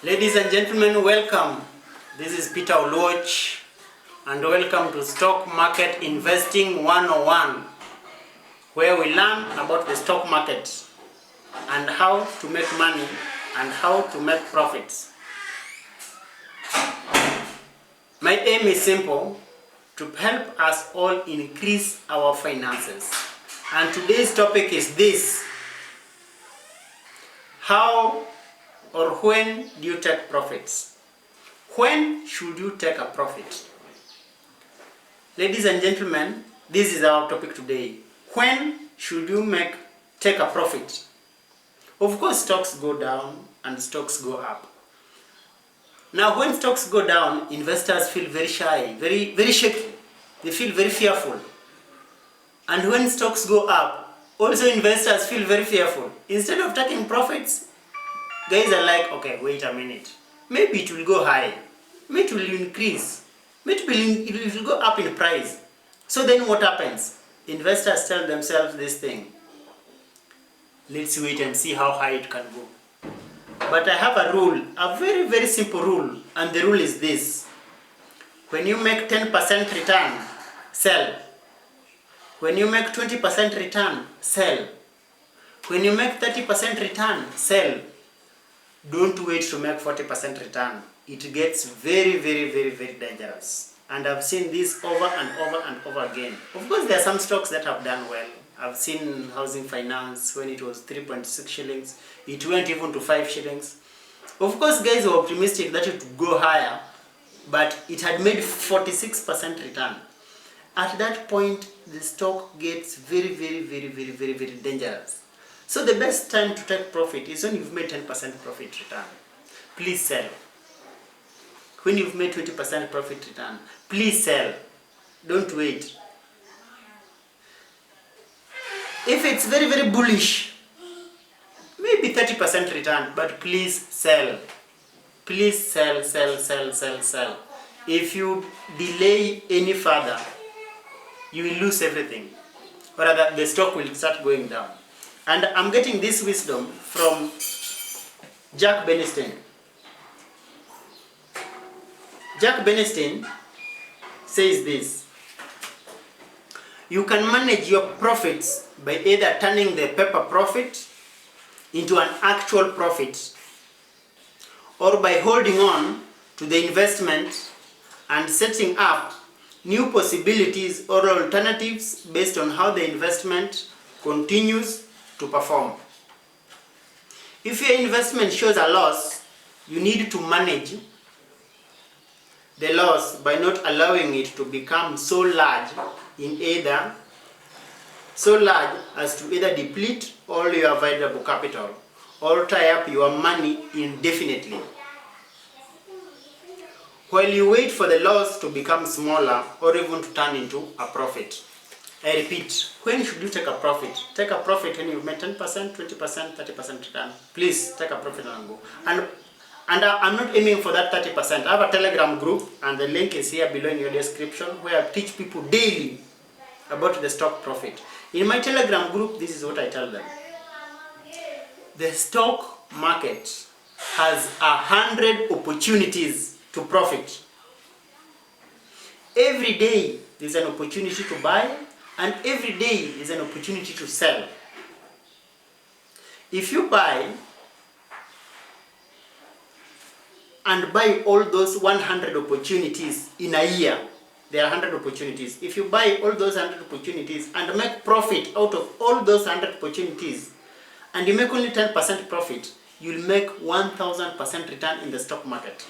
Ladies and gentlemen, welcome. This is Peter Oluoch and welcome to Stock Market Investing 101, where we learn about the stock market and how to make money and how to make profits. My aim is simple, to help us all increase our finances. And today's topic is this: how or when do you take profits? When should you take a profit? Ladies and gentlemen, this is our topic today. When should you take a profit? Of course, stocks go down and stocks go up. Now, when stocks go down, investors feel very shy, very shaky. They feel very fearful. And when stocks go up, also investors feel very fearful. Instead of taking profits, guys are like, okay, wait a minute. Maybe it will go high. Maybe it will increase. Maybe it will go up in price. So then what happens? Investors tell themselves this thing: let's wait and see how high it can go. But I have a rule, a very simple rule, and the rule is this: when you make 10% return, sell. When you make 20% return, sell. When you make 30% return, sell. Don't wait to make 40% return. It gets very dangerous. And I've seen this over and over again. Of course, there are some stocks that have done well. I've seen housing finance when it was 3.6 shillings. It went even to 5 shillings. Of course, guys were optimistic that it would go higher, but it had made 46% return. At that point, the stock gets very dangerous. So the best time to take profit is when you've made 10% profit return. Please sell. When you've made 20% profit return, please sell. Don't wait. If it's very bullish, maybe 30% return, but please sell. Please sell. If you delay any further, you will lose everything. Or rather, the stock will start going down. And I'm getting this wisdom from Jack Bernstein. Jack Bernstein says this: you can manage your profits by either turning the paper profit into an actual profit, or by holding on to the investment and setting up new possibilities or alternatives based on how the investment continues to perform. If your investment shows a loss, you need to manage the loss by not allowing it to become so large as to either deplete all your available capital or tie up your money indefinitely. While you wait for the loss to become smaller or even to turn into a profit. I repeat, when should you take a profit? Take a profit when you've made 10%, 20%, 30% return. Please take a profit and go. And I'm not aiming for that 30%. I have a Telegram group, and the link is here below in your description, where I teach people daily about the stock profit. In my Telegram group, this is what I tell them. The stock market has 100 opportunities to profit. Every day there's an opportunity to buy, and every day is an opportunity to sell. If you buy and buy all those 100 opportunities in a year, there are 100 opportunities. If you buy all those 100 opportunities and make profit out of all those 100 opportunities, and you make only 10% profit, you'll make 1000% return in the stock market.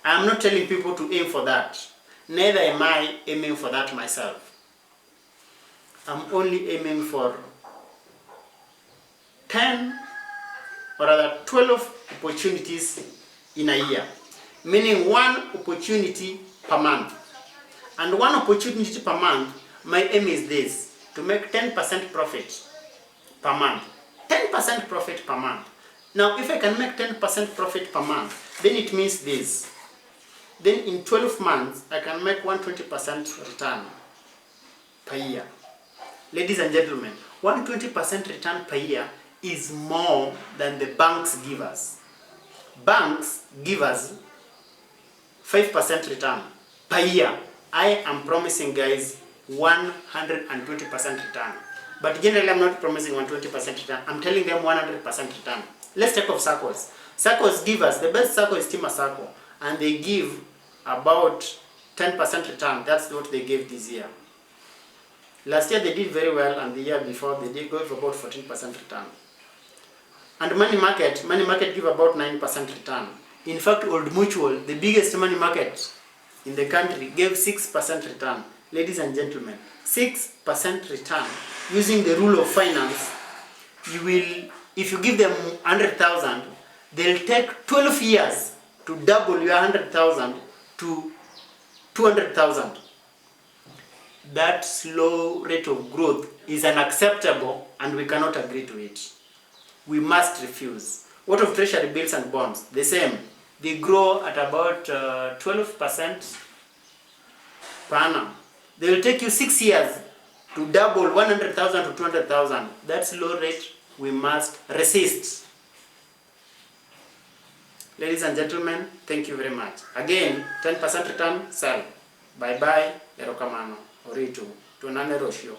I'm not telling people to aim for that. Neither am I aiming for that myself. I'm only aiming for 10 or rather 12 opportunities in a year, meaning one opportunity per month. And one opportunity per month, my aim is this: to make 10% profit per month. 10% profit per month. Now, if I can make 10% profit per month, then it means this. Then in 12 months, I can make 120% return per year. Ladies and gentlemen, 120% return per year is more than the banks give us. banks give us 5% return per year. I am promising guys 120% return. But generally I'm not promising 120% return. I'm telling them 100% return. Let's take off circles. Circles give us, the best circle is Tima Circle, and they give about 10% return. That's what they gave this year. Last year they did very well, and the year before they did go for about 14% return. And money market give about 9% return. In fact, Old Mutual, the biggest money market in the country, gave 6% return. Ladies and gentlemen, 6% return. Using the rule of finance, you will, if you give them 100,000, they'll take 12 years to double your 100,000 to 200,000. That slow rate of growth is unacceptable, and we cannot agree to it. We must refuse. What of treasury bills and bonds? The same. They grow at about 12% per annum. They will take you 6 years to double 100,000 to 200,000. That slow rate we must resist. Ladies and gentlemen, thank you very much. Again, 10% return, sell. Bye bye, erokamano, oritu, tunane roshio.